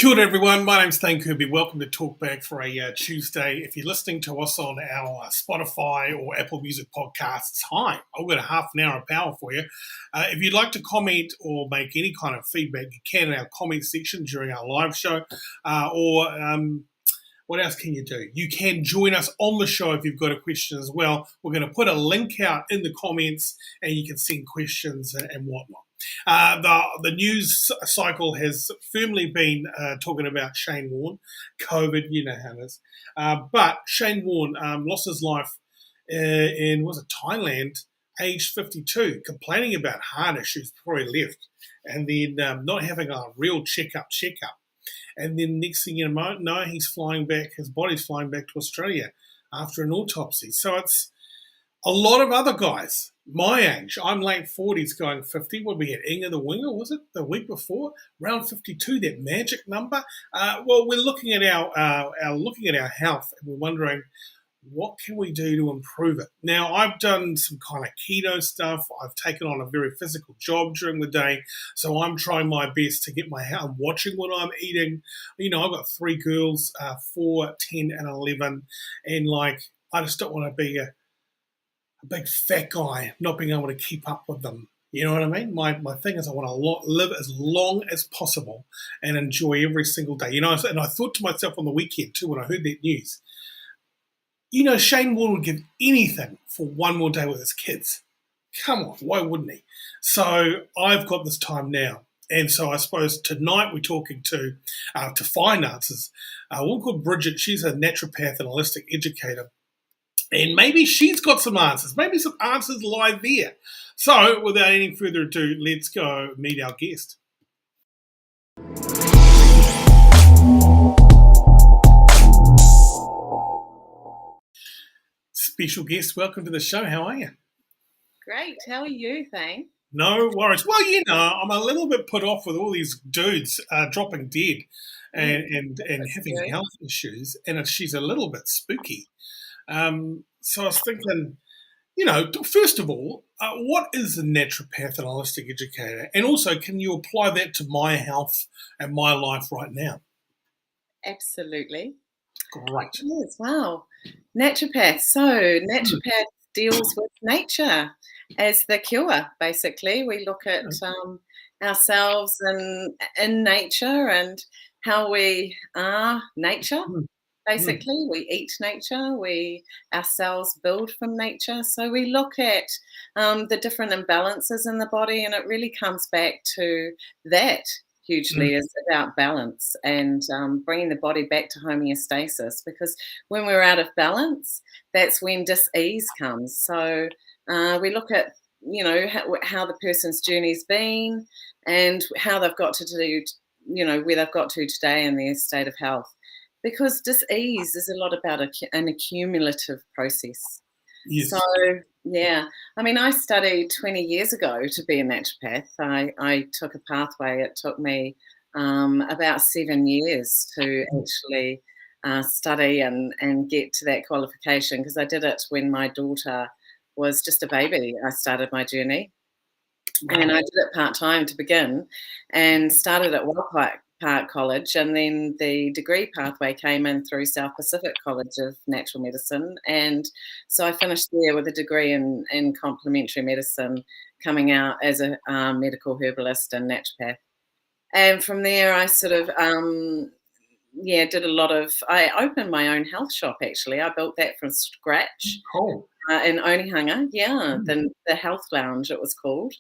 Kia ora everyone, my name's Kirby. Welcome to Talkback for a Tuesday. If you're listening to us on our Spotify or Apple Music podcasts, hi, I've got a half an hour of power for you. If you'd like to comment or make any kind of feedback, you can in our comment section during our live show. What else can you do? You can join us on the show if you've got a question as well. We're going to put a link out in the comments and you can send questions and whatnot. The news cycle has firmly been talking about Shane Warne, COVID, you know how it is. But Shane Warne lost his life in Thailand, aged 52, complaining about heart issues before he left, and then not having a real checkup. And then next thing you know, he's flying back, his body's flying back to Australia after an autopsy. So it's a lot of other guys my age. I'm late 40s going 50. What we had, Inga the Winger, was it the week before? Around 52, that magic number. Well, we're looking at our health and we're wondering, what can we do to improve it? Now, I've done some kind of keto stuff. I've taken on a very physical job during the day, so I'm trying my best to get my health. I'm watching what I'm eating. You know, I've got 3 girls, 4, 10, and 11, and I just don't want to be a big fat guy not being able to keep up with them. You know what I mean? My thing is I want to live as long as possible and enjoy every single day. You know, and I thought to myself on the weekend too when I heard that news, you know, Shane Warne would give anything for one more day with his kids. Come on, why wouldn't he? So I've got this time now. And so I suppose tonight we're talking to find answers. A woman called Bridget, she's a naturopath and holistic educator. And maybe she's got some answers. Maybe some answers lie there. So without any further ado, let's go meet our guest. Special guest, welcome to the show. How are you? Great. How are you, Thane? No worries. Well, you know, I'm a little bit put off with all these dudes dropping dead and having health issues, and she's a little bit spooky. So I was thinking, you know, first of all, what is a naturopath and holistic educator? And also, can you apply that to my health and my life right now? Absolutely. Great. Yes, wow. Naturopath. So naturopath deals with nature as the cure, basically. We look at ourselves and in nature and how we are nature. Basically, we eat nature, our cells build from nature. So we look at the different imbalances in the body, and it really comes back to that hugely is about balance and bringing the body back to homeostasis, because when we're out of balance, that's when dis-ease comes. So we look at, you know, how the person's journey's been and how they've got to do, you know, where they've got to today in their state of health. Because dis-ease is a lot about an accumulative process. Yes. So, yeah. I mean, I studied 20 years ago to be a naturopath. I took a pathway. It took me about 7 years to actually study and get to that qualification, because I did it when my daughter was just a baby. I started my journey. And I did it part-time to begin and started at Park College, and then the degree pathway came in through South Pacific College of Natural Medicine, and so I finished there with a degree in complementary medicine, coming out as a medical herbalist and naturopath. And from there I sort of did a lot of, I opened my own health shop actually. I built that from scratch. Cool. In Onehunga, the Health Lounge it was called.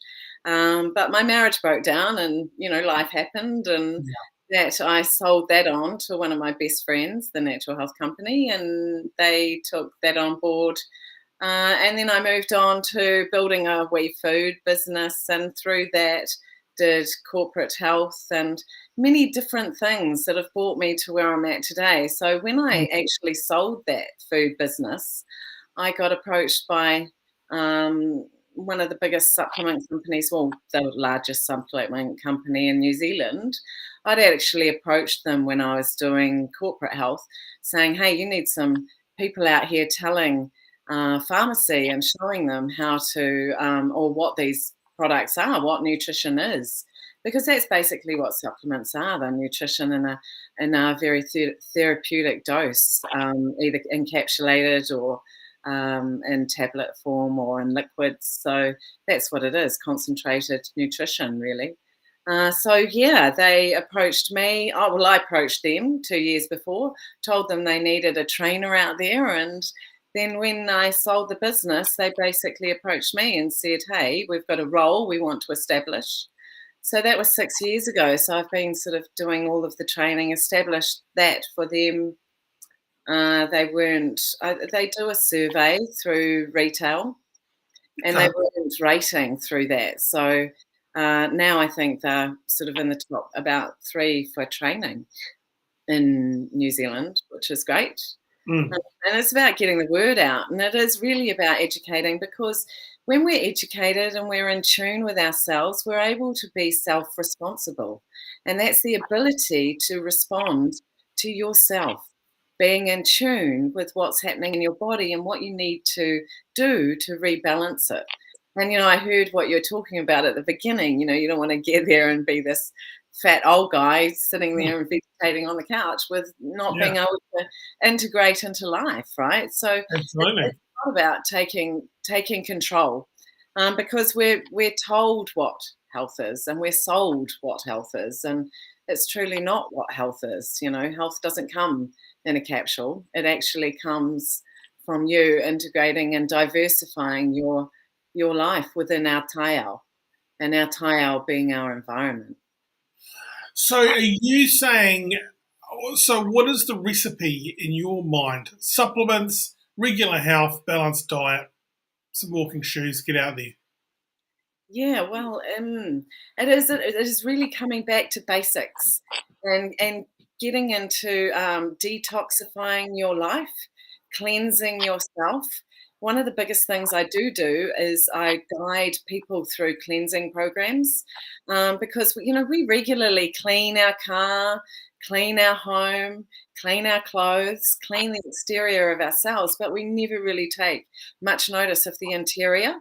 But my marriage broke down, and you know, life happened, and that I sold that on to one of my best friends, the Natural Health Company, and they took that on board. And then I moved on to building a wee food business, and through that did corporate health and many different things that have brought me to where I'm at today. So when I actually sold that food business, I got approached by one of the biggest supplement companies, well, the largest supplement company in New Zealand. I'd actually approached them when I was doing corporate health, saying, hey, you need some people out here telling pharmacy and showing them how to, or what these products are, what nutrition is. because that's basically what supplements are. They're nutrition in a very therapeutic dose, either encapsulated or in tablet form or in liquids. So that's what it is, concentrated nutrition, really. So yeah, they approached me. Oh, well, I approached them 2 years before, told them they needed a trainer out there, and then when I sold the business, they basically approached me and said, "Hey, we've got a role we want to establish." So that was 6 years ago. So I've been sort of doing all of the training, established that for them. They weren't. They do a survey through retail, and they weren't rating through that. So now I think they're sort of in the top about 3 for training in New Zealand, which is great. Mm. And it's about getting the word out. And it is really about educating, because when we're educated and we're in tune with ourselves, we're able to be self-responsible. And that's the ability to respond to yourself, being in tune with what's happening in your body and what you need to do to rebalance it. And, I heard what you're talking about at the beginning. You don't want to get there and be this fat old guy sitting there and vegetating on the couch with not being able to integrate into life, right? So Absolutely. it's not about taking control, because we're told what health is, and we're sold what health is, and it's truly not what health is. Health doesn't come in a capsule. It actually comes from you integrating and diversifying your life within our taiao, and our taiao being our environment. So are you saying, so what is the recipe in your mind? Supplements, regular health, balanced diet, some walking shoes, get out there. Yeah, well, it is really coming back to basics, and getting into detoxifying your life, cleansing yourself. One of the biggest things I do is I guide people through cleansing programs, because we regularly clean our car, clean our home, clean our clothes, clean the exterior of ourselves, but we never really take much notice of the interior.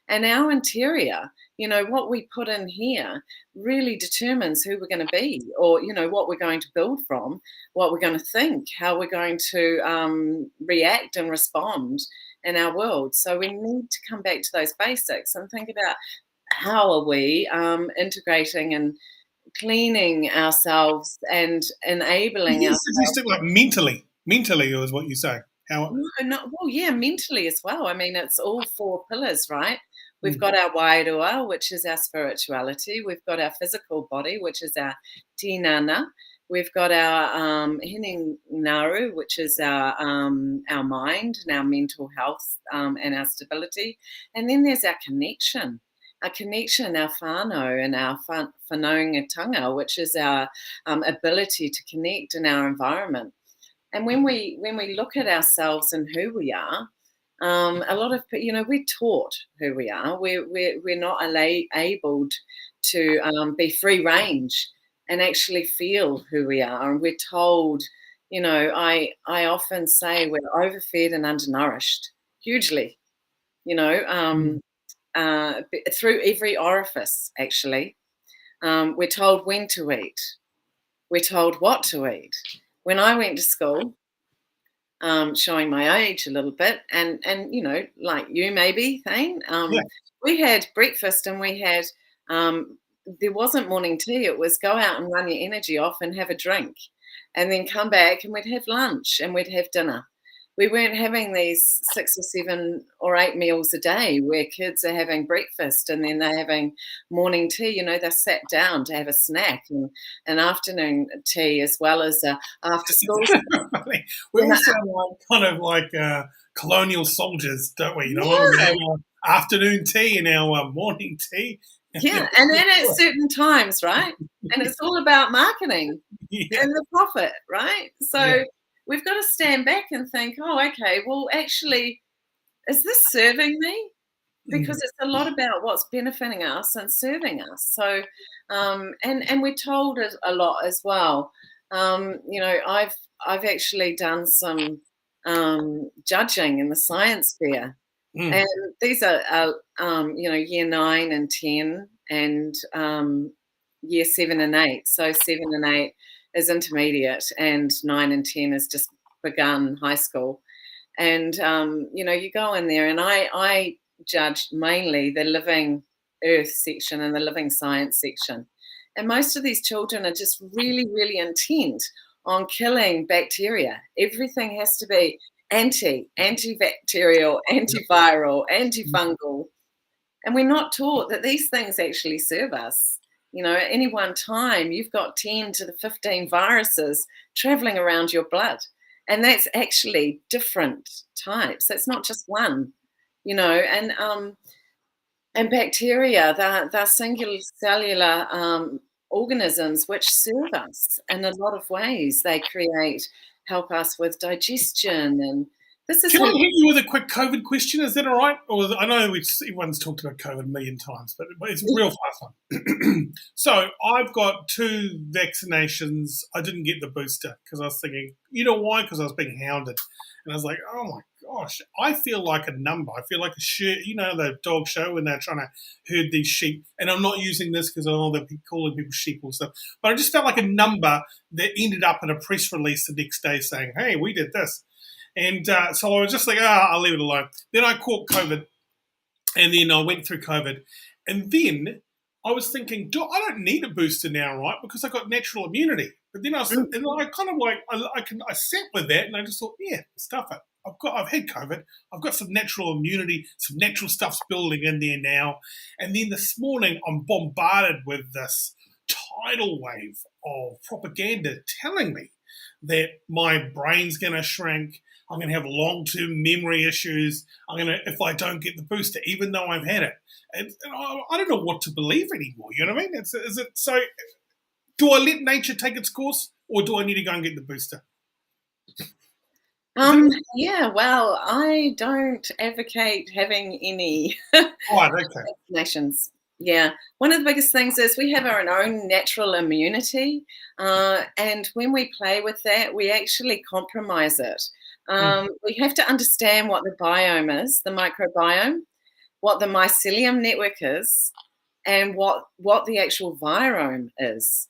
And our interior, what we put in here really determines who we're going to be, or, what we're going to build from, what we're going to think, how we're going to react and respond in our world. So we need to come back to those basics and think about how are we integrating and cleaning ourselves and enabling Yes, ourselves. you stick like mentally is what you say. How? Well, yeah, mentally as well. I mean, it's all 4 pillars, right? We've got our wairoa, which is our spirituality. We've got our physical body, which is our tinana. We've got our hinengnaru, which is our mind and our mental health, and our stability. And then there's our connection. Our connection, our whānau, and our whanaungatanga, which is our ability to connect in our environment. And when we look at ourselves and who we are, a lot of we're taught who we are. We're not able to be free range and actually feel who we are. And we're told, I often say we're overfed and undernourished hugely. Through every orifice. Actually, we're told when to eat. We're told what to eat. When I went to school, showing my age a little bit, and like you maybe, Thane, we had breakfast, and we had there wasn't morning tea. It was go out and run your energy off and have a drink, and then come back, and we'd have lunch and we'd have dinner. We weren't having these 6 or 7 or 8 meals a day where kids are having breakfast and then they're having morning tea. They're sat down to have a snack and an afternoon tea, as well as after school. We all sound like kind of like colonial soldiers, don't we? We have our afternoon tea and our morning tea. Yeah, and then at certain times, right? And it's all about marketing and the profit, right? So we've got to stand back and think, oh, okay, well, actually, is this serving me? Because it's a lot about what's benefiting us and serving us. So, and we're told it a lot as well. I've actually done some judging in the science fair. And these are, year 9 and 10, and year 7 and 8. So 7 and 8 is intermediate, and 9 and 10 is just begun high school. And, you go in there, and I judge mainly the living earth section and the living science section. And most of these children are just really, really intent on killing bacteria. Everything has to be antibacterial, antiviral, antifungal. And we're not taught that these things actually serve us. At any one time, you've got 10 to the 15 viruses traveling around your blood. And that's actually different types. That's not just one, and bacteria, they're singular cellular organisms which serve us in a lot of ways. They help us with digestion, and this is. Can I hit you with a quick COVID question? Is that all right? Or I know everyone's talked about COVID a million times, but it's a real fast one. So I've got 2 vaccinations. I didn't get the booster because I was thinking, you know why? Because I was being hounded, and I was like, oh my gosh, I feel like a number. I feel like a sheep. The dog show when they're trying to herd these sheep. And I'm not using this because I know they're calling people sheep or stuff. But I just felt like a number that ended up in a press release the next day saying, hey, we did this. And so I was just like, I'll leave it alone. Then I caught COVID, and then I went through COVID. And then I was thinking, I don't need a booster now, right? Because I got natural immunity. But then I kind of like, I sat with that, and I just thought, yeah, stuff it. I've had COVID. I've got some natural immunity, some natural stuff's building in there now. And then this morning, I'm bombarded with this tidal wave of propaganda telling me that my brain's going to shrink. I'm going to have long-term memory issues. If I don't get the booster, even though I've had it. And I don't know what to believe anymore. You know what I mean? Is it so? Do I let nature take its course, or do I need to go and get the booster? Yeah, well, I don't advocate having any vaccinations. Yeah, one of the biggest things is we have our own natural immunity, and when we play with that, we actually compromise it. We have to understand what the biome is, the microbiome, what the mycelium network is, and what the actual virome is.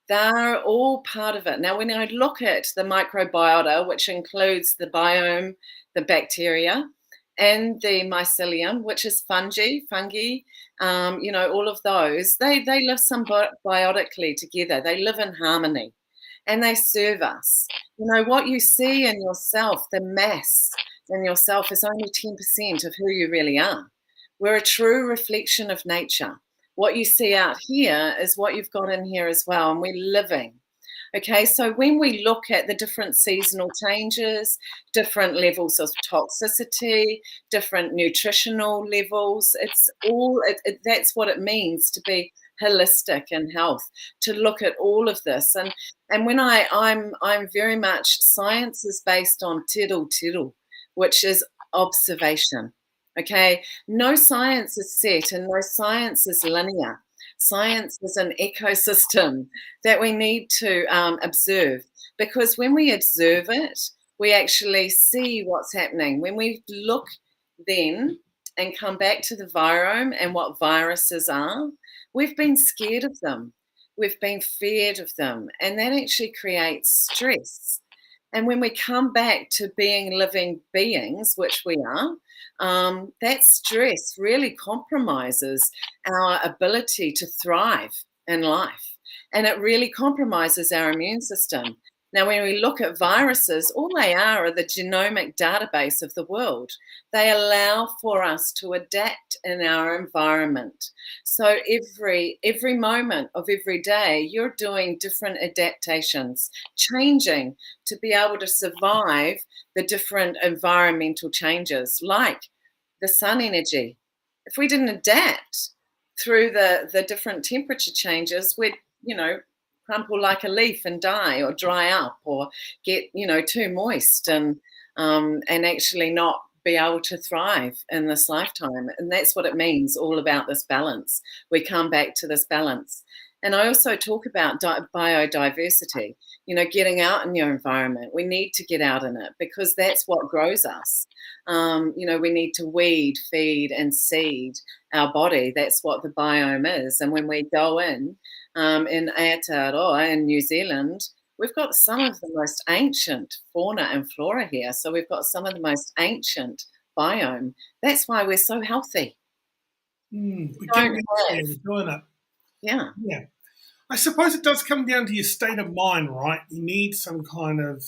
They're all part of it. Now, when I look at the microbiota, which includes the biome, the bacteria, and the mycelium, which is fungi, all of those, they live symbiotically together. They live in harmony, and they serve us. What you see in yourself, the mass in yourself, is only 10% of who you really are. We're a true reflection of nature. What you see out here is what you've got in here as well, and we're living. Okay, so when we look at the different seasonal changes, different levels of toxicity, different nutritional levels, it's all, that's what it means to be holistic in health, to look at all of this. And when I'm very much, science is based on tiro, which is observation. Okay, no science is set and no science is linear. Science is an ecosystem that we need to observe, because when we observe it, we actually see what's happening. When we look then and come back to the virome and what viruses are, we've been scared of them. We've been feared of them, and that actually creates stress. And when we come back to being living beings, which we are, that stress really compromises our ability to thrive in life. And it really compromises our immune system. Now, when we look at viruses, all they are the genomic database of the world. They allow for us to adapt in our environment. So every moment of every day, you're doing different adaptations, changing to be able to survive the different environmental changes, like the sun energy. If we didn't adapt through the different temperature changes, we'd, crumple like a leaf and die or dry up or get, too moist and actually not be able to thrive in this lifetime. And that's what it means, all about this balance. We come back to this balance. And I also talk about biodiversity, getting out in your environment. We need to get out in it because that's what grows us. We need to weed, feed, and seed our body. That's what the biome is. And when we go in, in Aotearoa in New Zealand, we've got some of the most ancient fauna and flora here. So we've got some of the most ancient biome. That's why we're so healthy. We're doing it. Yeah. Yeah. I suppose it does come down to your state of mind, right? You need some kind of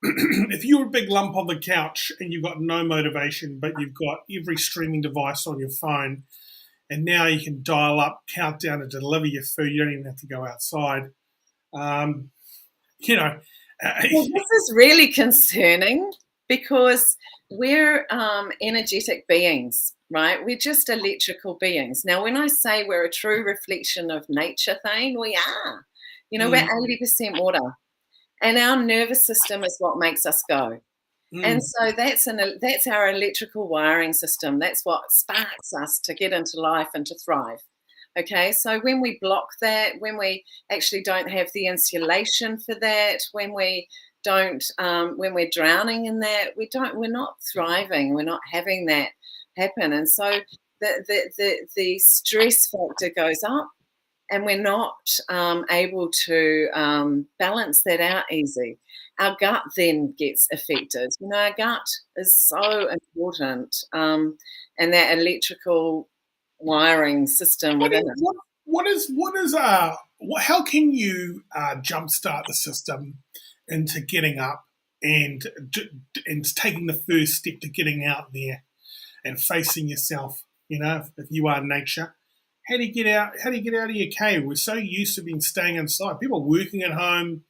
if you're a big lump on the couch and you've got no motivation, but you've got every streaming device on your phone, and now you can dial up, countdown to deliver your food. You don't even have to go outside. You know. Well, this is really concerning because we're energetic beings, right? We're just electrical beings. Now, when I say we're a true reflection of nature, Thane, we are. We're 80% water. And our nervous system is what makes us go. And so that's our electrical wiring system. That's what sparks us to get into life and to thrive. Okay, so when we block that, when we actually don't have the insulation for that, when we don't, when we're drowning in that, we're not thriving. We're not having that happen. And so the stress factor goes up. And we're not able to balance that out easy. Our gut then gets affected. Our gut is so important, and that electrical wiring system within it. How can you jumpstart the system into getting up and taking the first step to getting out there and facing yourself? If you are nature. How do you get out? How do you get out of your cave? We're so used to being staying inside. People are working at home.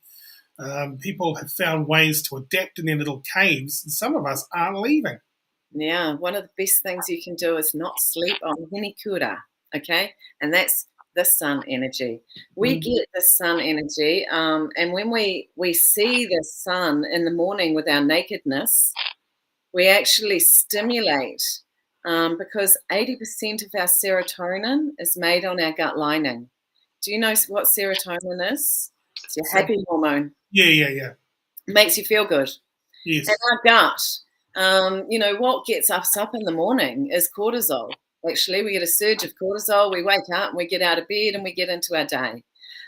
People have found ways to adapt in their little caves, and some of us aren't leaving. Yeah, one of the best things you can do is not sleep on Hinikura, okay? And that's the sun energy. We get the sun energy, and when we see the sun in the morning with our nakedness, we actually stimulate. Because 80% of our serotonin is made on our gut lining. Do you know what serotonin is? It's your happy hormone. Yeah. It makes you feel good. Yes. And our gut, what gets us up in the morning is cortisol. Actually, we get a surge of cortisol. We wake up and we get out of bed and we get into our day.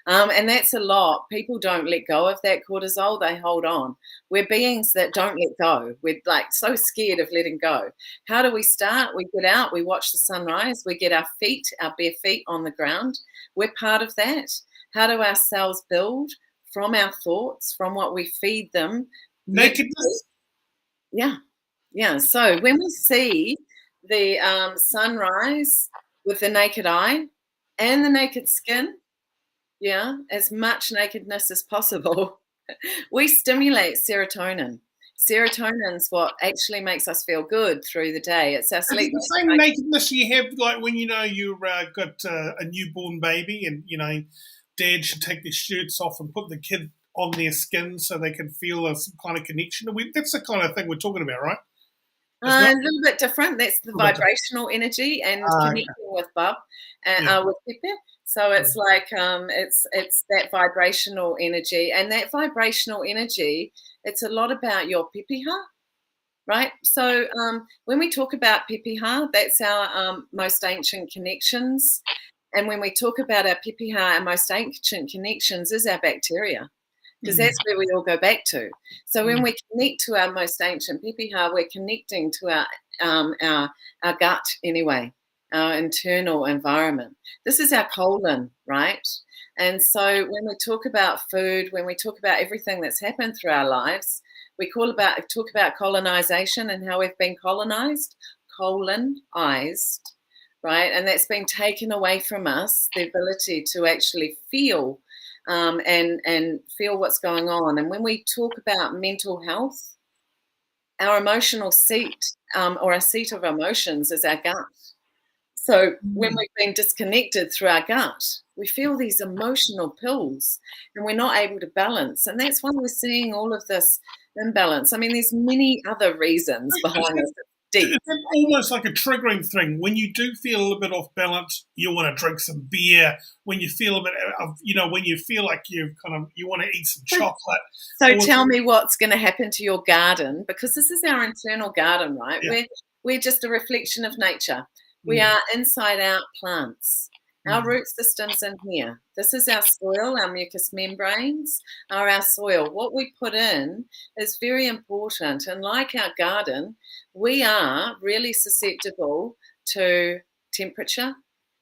And that's a lot. People don't let go of that cortisol. They hold on. We're beings that don't let go. We're so scared of letting go. How do we start? We get out. We watch the sunrise. We get our bare feet on the ground. We're part of that. How do our cells build? From our thoughts, from what we feed them. Nakedness? Yeah. So when we see the sunrise with the naked eye and the naked skin, as much nakedness as possible, we stimulate serotonin. Serotonin's what actually makes us feel good through the day. It's our sleep. It's the same nakedness you have, like when you've got a newborn baby, and dad should take their shirts off and put the kid on their skin so they can feel some kind of connection. That's the kind of thing we're talking about, right? A little bit different. That's the vibrational energy and connecting with Bub and with Pepe. So it's like it's that vibrational energy, and that vibrational energy, it's a lot about your pepeha, right? So when we talk about pepeha, that's our most ancient connections, and when we talk about our pepeha, our most ancient connections is our bacteria, because that's where we all go back to. So when we connect to our most ancient pepeha, we're connecting to our gut anyway. Our internal environment. This is our colon, right? And so when we talk about food, when we talk about everything that's happened through our lives, we talk about colonization and how we've been colonized, right? And that's been taken away from us, the ability to actually feel and feel what's going on. And when we talk about mental health, our emotional seat or our seat of emotions is our gut. So when we've been disconnected through our gut, we feel these emotional pills and we're not able to balance. And that's why we're seeing all of this imbalance. I mean, there's many other reasons behind this. It's almost like a triggering thing. When you do feel a little bit off balance, you want to drink some beer. When you feel a bit of, when you feel like you want to eat some chocolate. So tell me what's going to happen to your garden, because this is our internal garden, right? Yeah. We're just a reflection of nature. We are inside out plants. Our root system's in here. This is our soil. Our mucous membranes are our soil. What we put in is very important. And like our garden, we are really susceptible to temperature,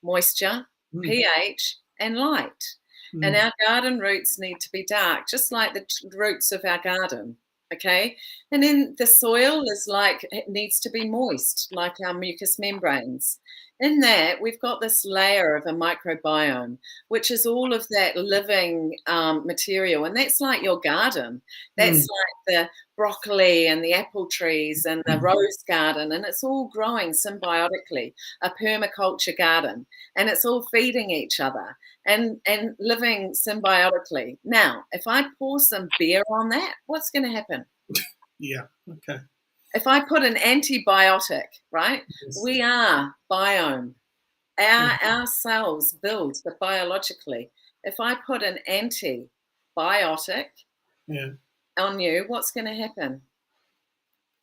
moisture, pH, and light. And our garden roots need to be dark, just like the roots of our garden. Okay. And then the soil is like, it needs to be moist, like our mucous membranes. In that, we've got this layer of a microbiome, which is all of that living material. And that's like your garden. That's like the broccoli and the apple trees and the rose garden. And it's all growing symbiotically, a permaculture garden. And it's all feeding each other and living symbiotically. Now, if I pour some beer on that, what's going to happen? Yeah. Okay. If I put an antibiotic, right? Yes. We are biome. Our cells build biologically. If I put an antibiotic on you, what's going to happen?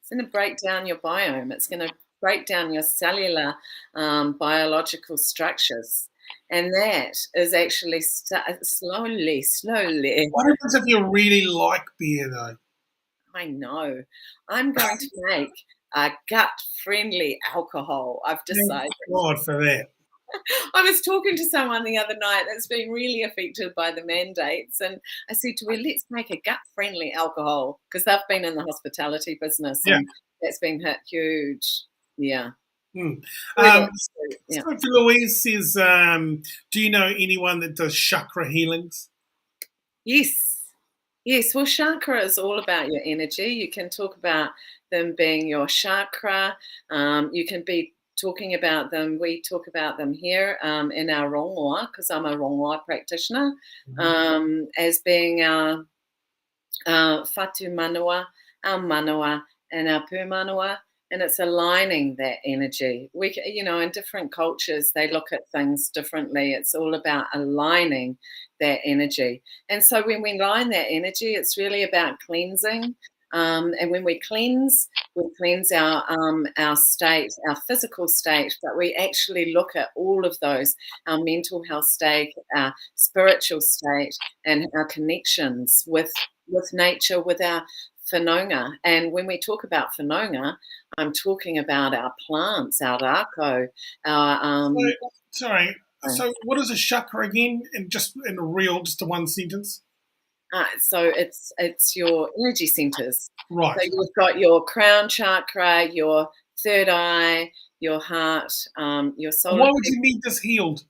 It's going to break down your biome. It's going to break down your cellular biological structures. And that is actually slowly. What happens if you really like beer, though? I know. I'm going to make a gut-friendly alcohol. I've decided. Thank God for that. I was talking to someone the other night that's been really affected by the mandates, and I said to her, let's make a gut-friendly alcohol, because they've been in the hospitality business, and that's been hit huge. Yeah. Sophie Louise says, do you know anyone that does chakra healings? Yes, well, chakra is all about your energy. You can talk about them being your chakra. You can be talking about them. We talk about them here in our rongoa, because I'm a rongoa practitioner, as being our whatu manawa, our manawa, and our pū manawa. And it's aligning that energy. We, in different cultures, they look at things differently. It's all about aligning that energy. And so when we align that energy, it's really about cleansing. And when we cleanse our state, our physical state, but we actually look at all of those, our mental health state, our spiritual state, and our connections with nature, with our whanaunga. And when we talk about whanaunga, I'm talking about our plants, our rako, our... So what is a chakra again? And just in a one sentence? So it's your energy centers. Right. So you've got your crown chakra, your third eye, your heart, your solar... Why would you need this healed?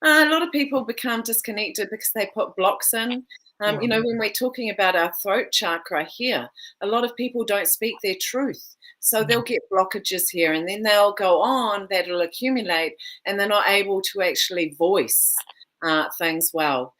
A lot of people become disconnected because they put blocks in. When we're talking about our throat chakra here, a lot of people don't speak their truth. So they'll get blockages here, and then they'll go on, that'll accumulate, and they're not able to actually voice things well.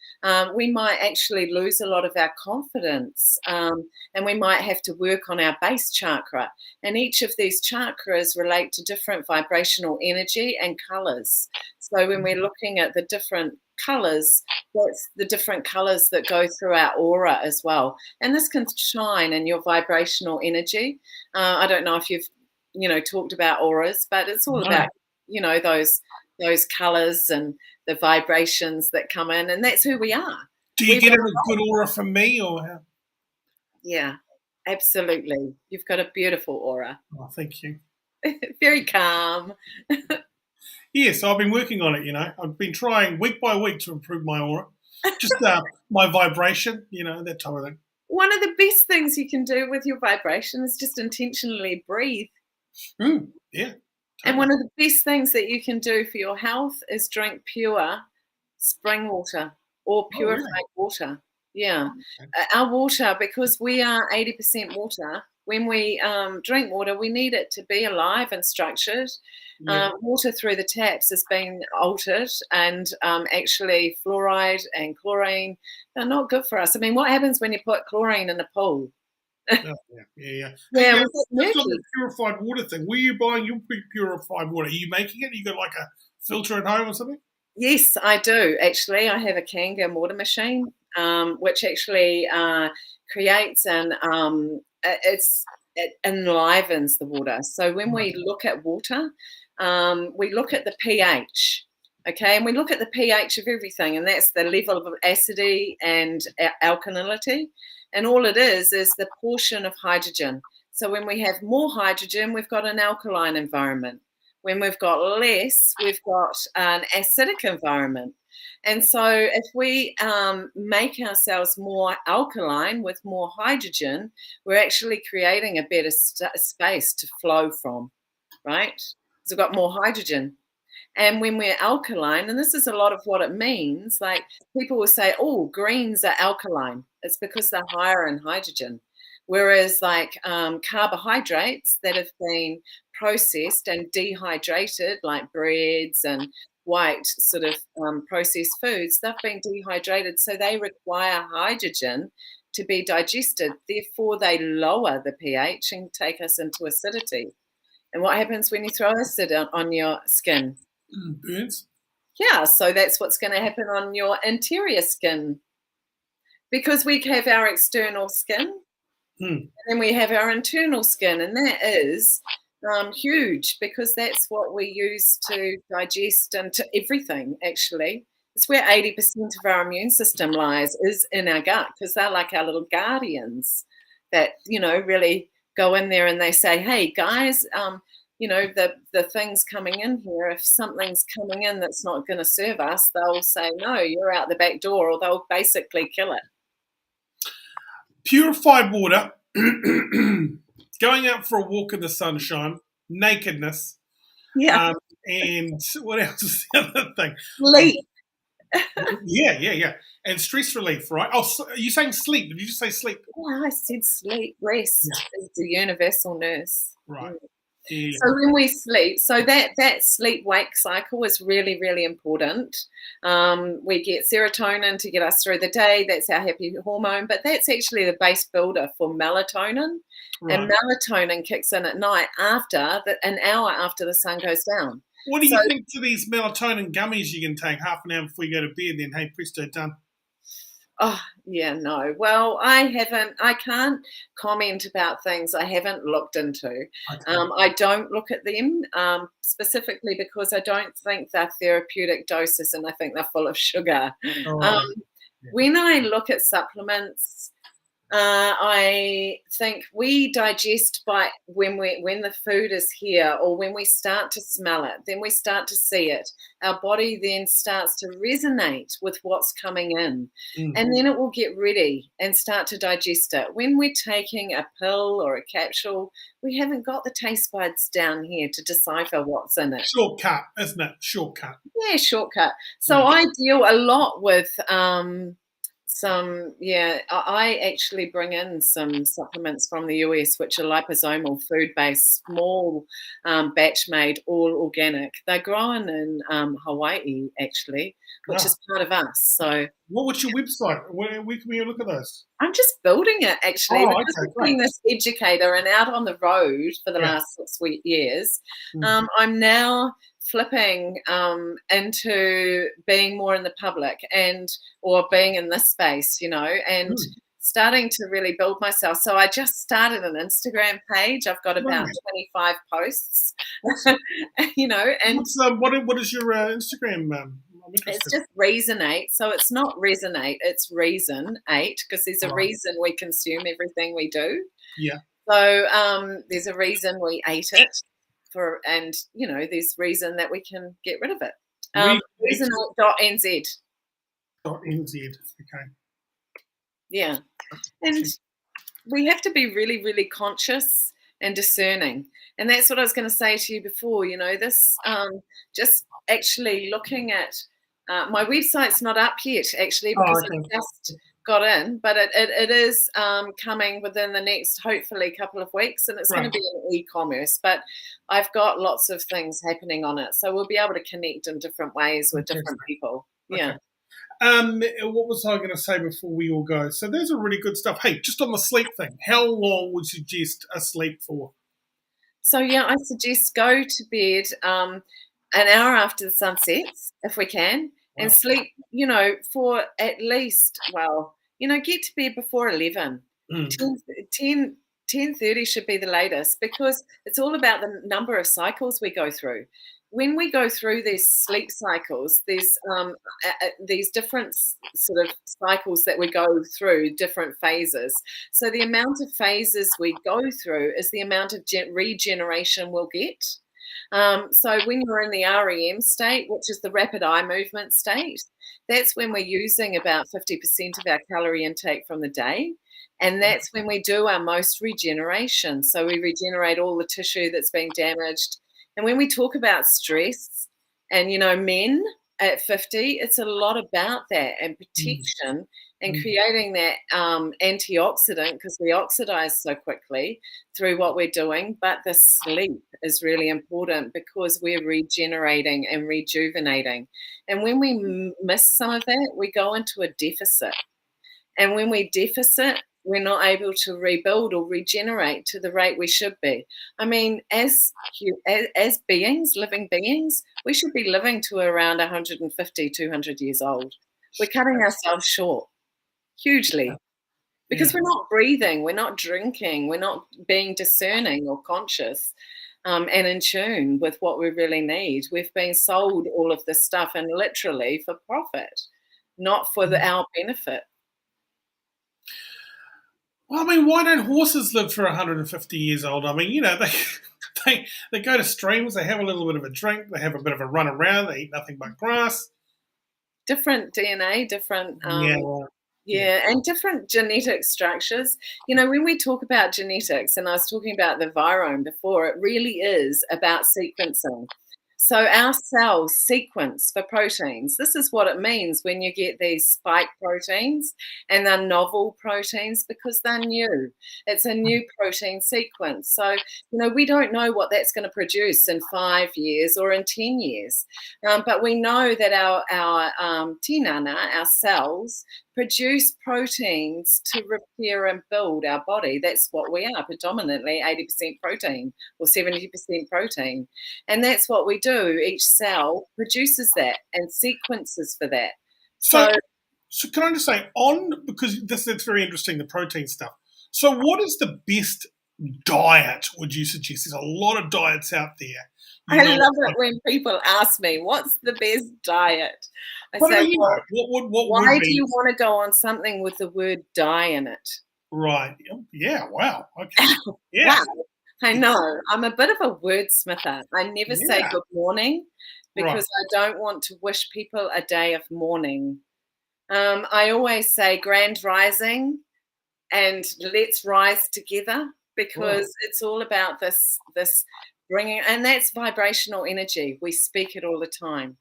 We might actually lose a lot of our confidence, and we might have to work on our base chakra. And each of these chakras relate to different vibrational energy and colors. So when we're looking at the different colors, that's the different colors that go through our aura as well. And this can shine in your vibrational energy. I don't know if you've, talked about auras, but it's all about, those colors and the vibrations that come in, and that's who we are. Do you get a good aura from me, or how? Yeah, absolutely. You've got a beautiful aura. Oh, thank you. Very calm. Yes, I've been working on it, I've been trying week by week to improve my aura. Just my vibration, that type of thing. One of the best things you can do with your vibration is just intentionally breathe. Yeah. Totally. And one of the best things that you can do for your health is drink pure spring water or purified water. Yeah. Okay. Our water, because we are 80% water, when we drink water, we need it to be alive and structured. Yeah. Water through the taps has been altered, and actually fluoride and chlorine are not good for us. I mean, what happens when you put chlorine in a pool? Yeah. Let's look at the purified water thing. Where are you buying your purified water? Are you making it? You got like a filter at home or something? Yes, I do. Actually, I have a Kangen water machine, which actually creates and it enlivens the water. So when we look at water, we look at the pH. Okay, and we look at the pH of everything, and that's the level of acidity and alkalinity. And all it is the portion of hydrogen. So when we have more hydrogen, we've got an alkaline environment. When we've got less, we've got an acidic environment. And so if we make ourselves more alkaline with more hydrogen, we're actually creating a better space to flow from, right? Because we've got more hydrogen. And when we're alkaline, and this is a lot of what it means, like people will say, oh, greens are alkaline. It's because they're higher in hydrogen. Whereas like carbohydrates that have been processed and dehydrated, like breads and white sort of processed foods, they've been dehydrated. So they require hydrogen to be digested. Therefore, they lower the pH and take us into acidity. And what happens when you throw acid on your skin? Burns. Yeah, so that's what's going to happen on your interior skin. Because we have our external skin, and then we have our internal skin, and that is huge because that's what we use to digest and to everything, actually. It's where 80% of our immune system lies, is in our gut, because they're like our little guardians that, really go in there and they say, hey, guys, the things coming in here, if something's coming in that's not going to serve us, they'll say, no, you're out the back door, or they'll basically kill it. Purified water, going out for a walk in the sunshine, nakedness. Yeah. And what else is the other thing? Sleep. Yeah. And stress relief, right? Oh, are you saying sleep? Did you just say sleep? Yeah, I said sleep. Rest is the universal nurse. Right. Yeah. So when we sleep, so that sleep-wake cycle is really, really important. We get serotonin to get us through the day. That's our happy hormone, but that's actually the base builder for melatonin. Right. And melatonin kicks in at night an hour after the sun goes down. What do you think to these melatonin gummies you can take half an hour before you go to bed, then, hey, presto, done? Oh, yeah, no. Well, I can't comment about things I haven't looked into. Okay. I don't look at them specifically because I don't think they're therapeutic doses, and I think they're full of sugar. When I look at supplements, I think we digest by when the food is here, or when we start to smell it, then we start to see it. Our body then starts to resonate with what's coming in, and then it will get ready and start to digest it. When we're taking a pill or a capsule, we haven't got the taste buds down here to decipher what's in it. Shortcut, isn't it? Shortcut. Yeah, shortcut. So I deal a lot with I actually bring in some supplements from the US, which are liposomal, food-based, small, batch-made, all organic. They're grown in Hawaii, actually, which is part of us. So, what's your website? Where can we look at those? I'm just building it, actually. Because I've been this educator and out on the road for the last 6 years. I'm now flipping into being more in the public or being in this space, and starting to really build myself. So I just started an Instagram page. I've got about 25 posts, and what is your Instagram? It's just Reasonate. So it's not Resonate, it's Reasonate, because there's a reason we consume everything we do. Yeah. So there's a reason we ate it. There's reason that we can get rid of it. Reasonate.nz. .nz, okay. Yeah. And we have to be really, really conscious and discerning. And that's what I was going to say to you before, this just actually looking at my website's not up yet, actually, because I just got in, but it is coming within the next, hopefully, couple of weeks, and it's going to be in e-commerce, but I've got lots of things happening on it, so we'll be able to connect in different ways with different people. Yeah. What was I going to say before we all go? So there's a really good stuff. Hey, just on the sleep thing, how long would you suggest a sleep for? So I suggest go to bed an hour after the sun sets, if we can, and sleep, for at least, get to bed before 11. 10:30 should be the latest, because it's all about the number of cycles we go through. when we go through these sleep cycles, these different sort of cycles that we go through, different phases. So the amount of phases we go through is the amount of regeneration we'll get. So when you're in the REM state, which is the rapid eye movement state, that's when we're using about 50% of our calorie intake from the day. And that's when we do our most regeneration. So we regenerate all the tissue that's been damaged. And when we talk about stress and, men at 50, it's a lot about that and protection and creating that antioxidant, because we oxidize so quickly through what we're doing. But the sleep is really important because we're regenerating and rejuvenating. And when we miss some of that, we go into a deficit. And when we deficit, we're not able to rebuild or regenerate to the rate we should be. I mean, as beings, living beings, we should be living to around 150, 200 years old. We're cutting ourselves short hugely because we're not breathing, we're not drinking, we're not being discerning or conscious and in tune with what we really need. We've been sold all of this stuff, and literally for profit, not for our benefit. Well, I mean, why don't horses live for 150 years old? I mean, they go to streams, they have a little bit of a drink, they have a bit of a run around, they eat nothing but grass. Different DNA, different and different genetic structures. When we talk about genetics, and I was talking about the virome before, it really is about sequencing. So our cells sequence for proteins. This is what it means when you get these spike proteins, and they're novel proteins because they're new. It's a new protein sequence. So, we don't know what that's going to produce in 5 years or in 10 years. But we know that our tinana, our cells, produce proteins to repair and build our body. That's what we are, predominantly 80% protein or 70% protein. And that's what we do. Each cell produces that and sequences for that. So can I just say, because this is very interesting, the protein stuff. So what is the best diet, would you suggest? There's a lot of diets out there. I love it when people ask me, what's the best diet? I say, why do you want to go on something with the word die in it? Right. Yeah. Wow. Okay. Yeah. Wow. I know. I'm a bit of a wordsmither. I never say good morning because I don't want to wish people a day of mourning. I always say grand rising and let's rise together, because it's all about this bringing, and that's vibrational energy. We speak it all the time.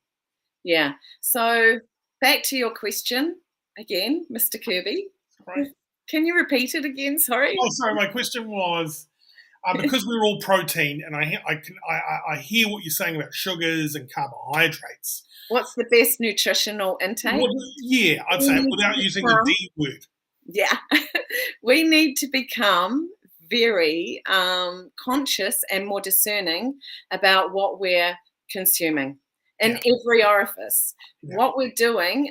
Yeah. So back to your question again, Mr. Kirby. Right. Can you repeat it again? Sorry. Oh, sorry. My question was, because we're all protein, and I hear what you're saying about sugars and carbohydrates. What's the best nutritional intake? I'd say without using the D word. Yeah. We need to become very conscious and more discerning about what we're consuming in every orifice. Yeah. What we're doing,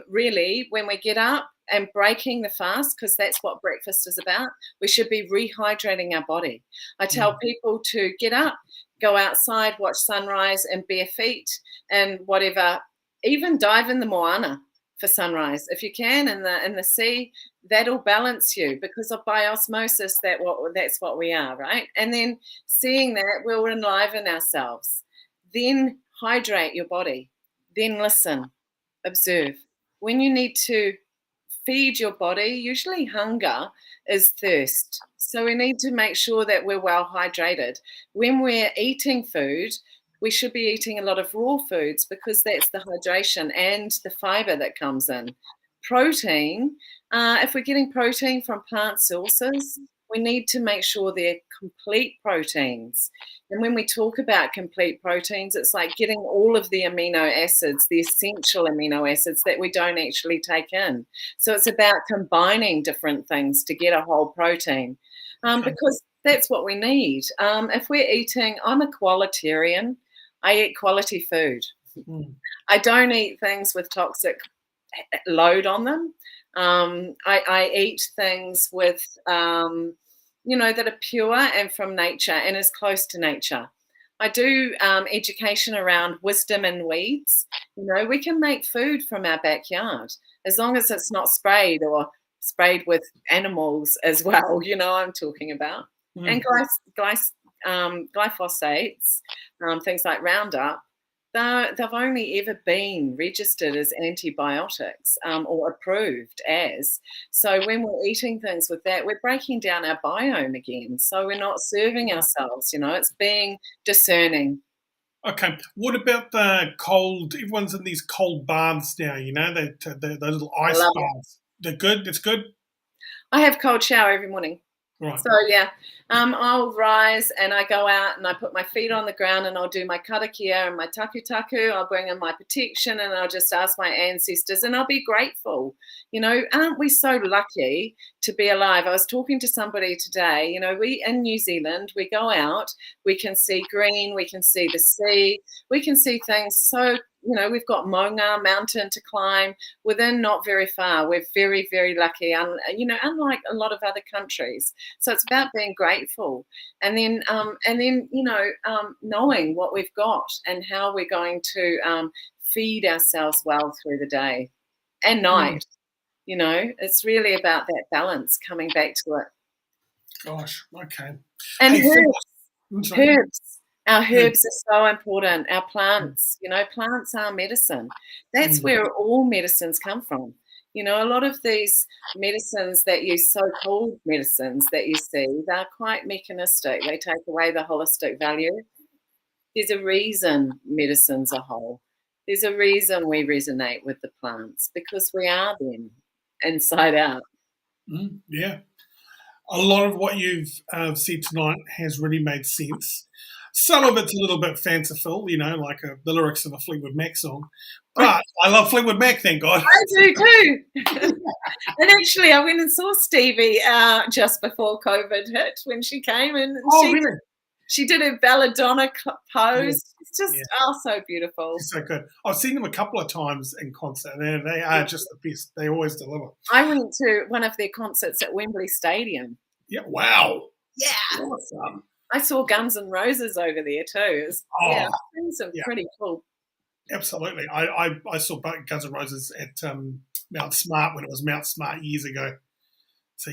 really, when we get up and breaking the fast, because that's what breakfast is about, we should be rehydrating our body. I tell people to get up, go outside, watch sunrise in bare feet and whatever, even dive in the moana for sunrise. If you can, in the sea, that'll balance you, because of by osmosis, that's what we are, right? And then seeing that, we'll enliven ourselves. Then hydrate your body. Then listen, observe. When you need to feed your body, usually hunger is thirst. So we need to make sure that we're well hydrated. When we're eating food, we should be eating a lot of raw foods, because that's the hydration and the fiber that comes in. Protein, if we're getting protein from plant sources, we need to make sure they're complete proteins. And when we talk about complete proteins, it's like getting all of the amino acids, the essential amino acids that we don't actually take in. So it's about combining different things to get a whole protein, because that's what we need. If we're eating, I'm a qualitarian. I eat quality food. I don't eat things with toxic load on them. I eat things with, that are pure and from nature and as close to nature. I do education around wisdom and weeds. We can make food from our backyard as long as it's not sprayed or sprayed with animals as well. I'm talking about. And glyphosates, things like Roundup, they've only ever been registered as antibiotics or approved as. So when we're eating things with that, we're breaking down our biome again. So we're not serving ourselves, it's being discerning. Okay. What about the cold? Everyone's in these cold baths now, those little ice baths. They're good? It's good? I have cold shower every morning. Right. So, yeah, I'll rise and I go out and I put my feet on the ground and I'll do my karakia and my taku taku. I'll bring in my protection and I'll just ask my ancestors and I'll be grateful. Aren't we so lucky to be alive? I was talking to somebody today, we in New Zealand, we go out, we can see green, we can see the sea, we can see things so we've got Maunga mountain to climb within not very far. We're very, very lucky, unlike a lot of other countries. So it's about being grateful and then knowing what we've got and how we're going to feed ourselves well through the day and night. It's really about that balance, coming back to it. Gosh, okay. And herbs. Our herbs are so important. Our plants, plants are medicine. That's where all medicines come from. A lot of these medicines that so-called medicines that you see, they're quite mechanistic. They take away the holistic value. There's a reason medicine's a whole. There's a reason we resonate with the plants, because we are them inside out. Yeah. A lot of what you've said tonight has really made sense. Some of it's a little bit fanciful, like the lyrics of a Fleetwood Mac song. But I love Fleetwood Mac, thank God. I do too. And actually, I went and saw Stevie just before COVID hit when she came in. Really? She did a belladonna pose. It's just so beautiful. It's so good. I've seen them a couple of times in concert, and they are just the best. They always deliver. I went to one of their concerts at Wembley Stadium. Yeah, wow. Yeah. Awesome. I saw Guns N' Roses over there too. Things are pretty cool. Absolutely. I saw Guns N' Roses at Mount Smart when it was Mount Smart years ago. So,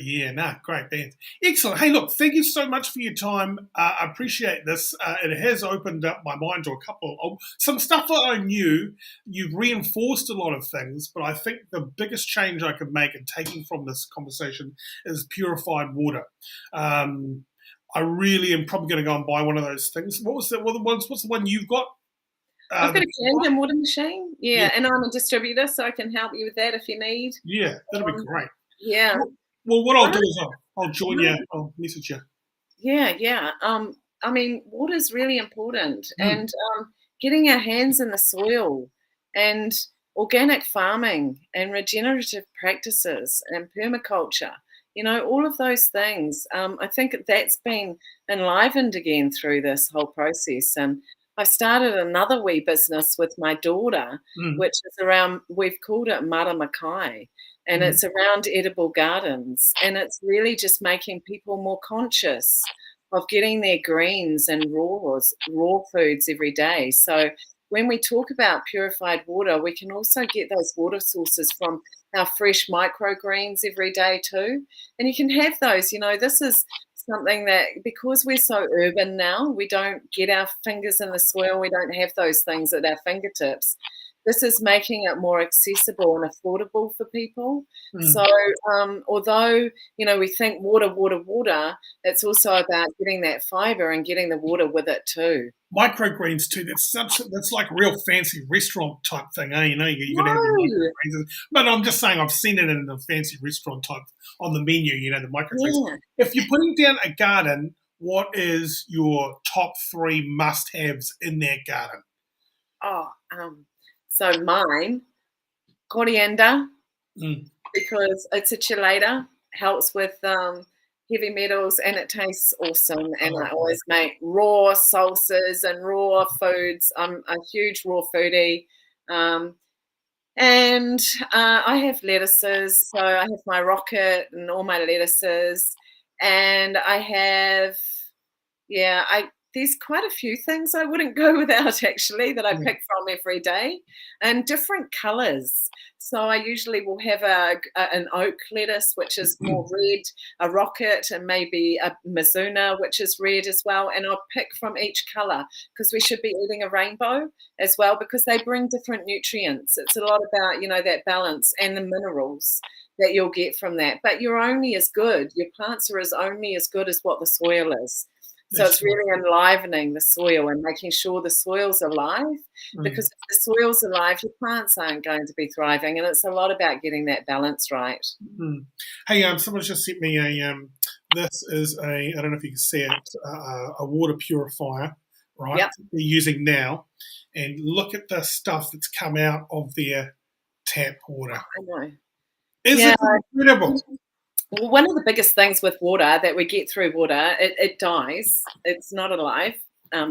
great band. Excellent. Hey, look, thank you so much for your time. I appreciate this. It has opened up my mind to a couple of some stuff that I knew. You've reinforced a lot of things, but I think the biggest change I could make in taking from this conversation is purified water. I really am probably going to go and buy one of those things. What's the one you've got? I've got a Camden water machine. Yeah, and I'm a distributor, so I can help you with that if you need. Yeah, that'd be great. Yeah. Well, what I'll do is I'll join you. I'll message you. Yeah. I mean, water's really important, and getting our hands in the soil, and organic farming, and regenerative practices, and permaculture. All of those things. I think that's been enlivened again through this whole process, and I started another wee business with my daughter, which is around. We've called it Maramakai. And it's around edible gardens, and it's really just making people more conscious of getting their greens and raw foods every day. So when we talk about purified water, we can also get those water sources from our fresh microgreens every day too. And you can have those, this is something that, because we're so urban now, we don't get our fingers in the soil, we don't have those things at our fingertips. This is making it more accessible and affordable for people. So although, we think water, it's also about getting that fibre and getting the water with it too. Microgreens too, that's like a real fancy restaurant type thing, eh? You're going to have the microgreens. But I'm just saying I've seen it in the fancy restaurant type on the menu, the microgreens. Yeah. If you're putting down a garden, what is your top 3 must-haves in that garden? So mine, coriander, because it's a chelator, helps with heavy metals, and it tastes awesome. And I always make raw salsas and raw foods. I'm a huge raw foodie. And I have lettuces. So I have my rocket and all my lettuces. And I have, there's quite a few things I wouldn't go without actually that I pick from every day, and different colours. So I usually will have an oak lettuce, which is more red, a rocket, and maybe a mizuna, which is red as well. And I'll pick from each colour because we should be eating a rainbow as well because they bring different nutrients. It's a lot about, that balance and the minerals that you'll get from that. But you're only as good, your plants are only as good as what the soil is. So it's really enlivening the soil and making sure the soil's alive, because if the soil's alive, your plants aren't going to be thriving. And it's a lot about getting that balance right. Hey, someone's just sent me this is I don't know if you can see it, a water purifier, right? Yep. They're using now. And look at the stuff that's come out of their tap water. I know. Isn't it incredible? Well, one of the biggest things with water that we get through water, it dies. It's not alive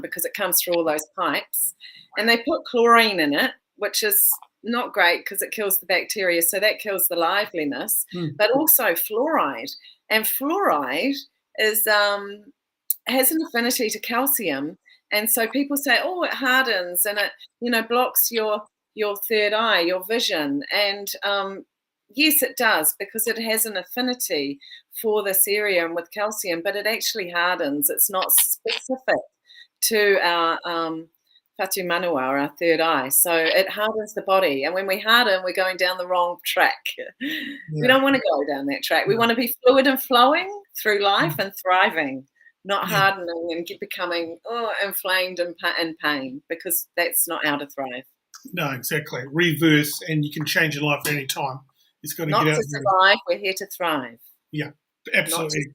because it comes through all those pipes. And they put chlorine in it, which is not great because it kills the bacteria. So that kills the liveliness, but also fluoride. And fluoride is has an affinity to calcium. And so people say, oh, it hardens and it, blocks your third eye, your vision. And yes, it does, because it has an affinity for this area and with calcium, but it actually hardens. It's not specific to our Whatu Manua, our third eye. So it hardens the body. And when we harden, we're going down the wrong track. We don't want to go down that track. We want to be fluid and flowing through life and thriving, not hardening and becoming inflamed and in pain, because that's not how to thrive. No, exactly. Reverse, and you can change your life at any time. It's got to not get out to survive, we're here to thrive. Yeah, absolutely.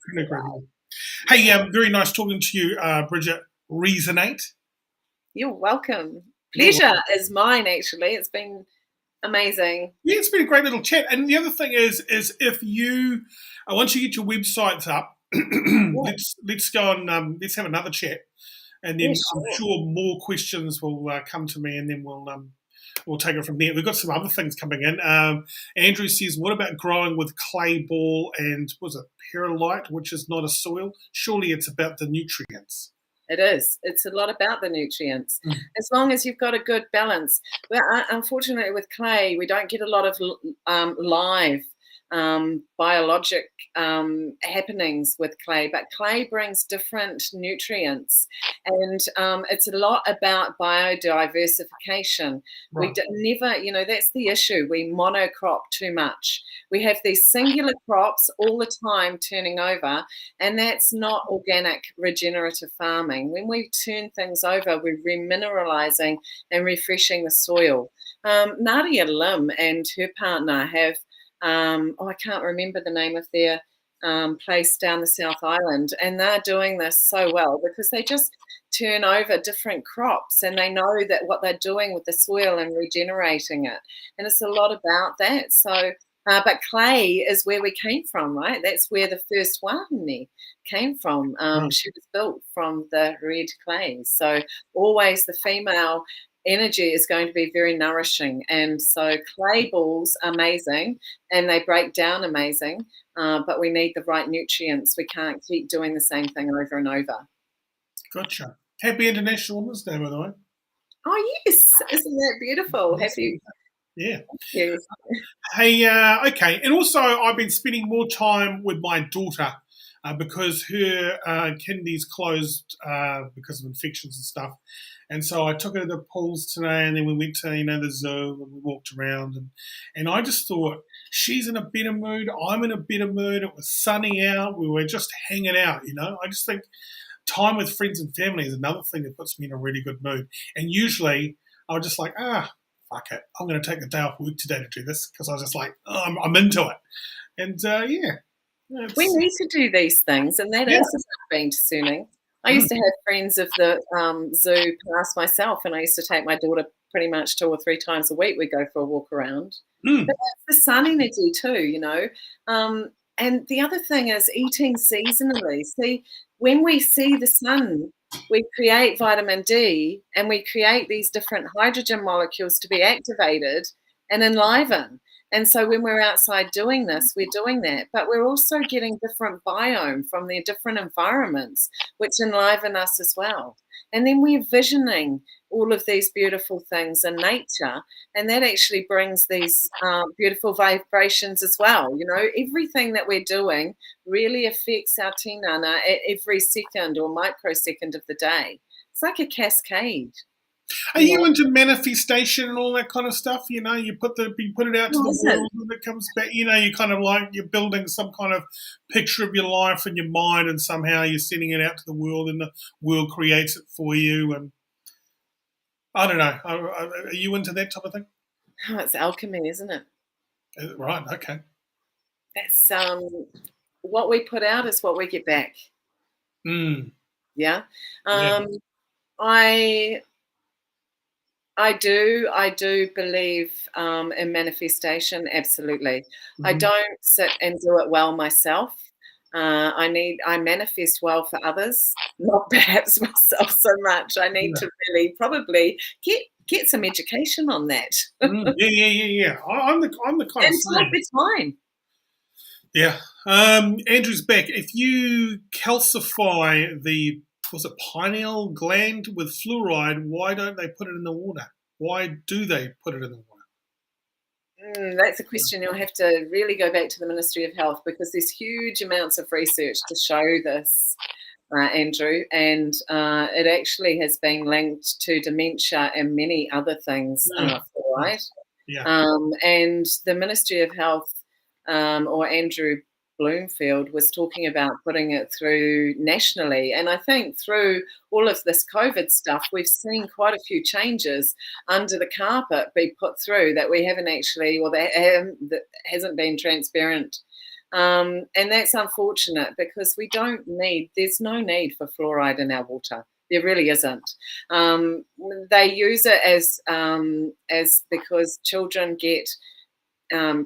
Hey, very nice talking to you, Bridget Reasonate. You're welcome. Pleasure is mine, actually. It's been amazing. Yeah, it's been a great little chat. And the other thing is if you, once you get your websites up, let's go and let's have another chat. And then I'm sure more questions will come to me, and then we'll take it from there. We've got some other things coming in. Andrew says, what about growing with clay ball and, was it perlite, which is not a soil? Surely it's about the nutrients. It is. It's a lot about the nutrients. As long as you've got a good balance. But unfortunately with clay, we don't get a lot of live biologic happenings with clay, but clay brings different nutrients, and it's a lot about biodiversification. We never, that's the issue. We monocrop too much. We have these singular crops all the time turning over, and that's not organic regenerative farming. When we turn things over, we're remineralizing and refreshing the soil. Nadia Lim and her partner have I can't remember the name of their place down the South Island, and they're doing this so well because they just turn over different crops, and they know that what they're doing with the soil and regenerating it, and it's a lot about that. So but clay is where we came from, right? That's where the first one came from. She was built from the red clay, so always the female energy is going to be very nourishing. And so clay balls are amazing, and they break down amazing, but we need the right nutrients. We can't keep doing the same thing over and over. Gotcha. Happy International Women's Day, by the way. Oh, yes. Isn't that beautiful? Happy. Yeah. Thank you. Hey, okay. And also I've been spending more time with my daughter because her kidneys closed because of infections and stuff. And so I took her to the pools today, and then we went to, the zoo, and we walked around. And I just thought, she's in a better mood. I'm in a better mood. It was sunny out. We were just hanging out, I just think time with friends and family is another thing that puts me in a really good mood. And usually I'm just like, fuck it. I'm going to take a day off work today to do this, because I was just like, I'm into it. And, we need to do these things, and that is about being discerning. I used to have friends of the zoo past myself, and I used to take my daughter pretty much 2 or 3 times a week. We'd go for a walk around. But that's the sun energy too, And the other thing is eating seasonally. See, when we see the sun, we create vitamin D, and we create these different hydrogen molecules to be activated and enliven. And so when we're outside doing this, we're doing that. But we're also getting different biome from their different environments, which enliven us as well. And then we're visioning all of these beautiful things in nature. And that actually brings these beautiful vibrations as well. You know, everything that we're doing really affects our tinana at every second or microsecond of the day. It's like a cascade. Are you into manifestation and all that kind of stuff? You know, you put it out to the world and it comes back. You know, you kind of like you're building some kind of picture of your life in your mind, and somehow you're sending it out to the world, and the world creates it for you. And I don't know. Are you into that type of thing? Oh, it's alchemy, isn't it? Right. Okay. That's what we put out is what we get back. Mm. Yeah. Yeah. I do believe in manifestation. Absolutely. Mm-hmm. I don't sit and do it well myself. I manifest well for others, not perhaps myself so much. I need to really probably get some education on that. Yeah. I'm the kind of and take the time. Yeah. Andrew's back. If you calcify the pineal gland with fluoride, why don't they put it in the water? Why do they put it in the water? That's a question you'll have to really go back to the Ministry of Health, because there's huge amounts of research to show this, Andrew, and it actually has been linked to dementia and many other things, fluoride. Yeah. And the Ministry of Health, or Andrew Bloomfield, was talking about putting it through nationally. And I think through all of this COVID stuff, we've seen quite a few changes under the carpet be put through that we haven't actually, or that hasn't been transparent. And that's unfortunate, because there's no need for fluoride in our water. There really isn't. They use it as because children get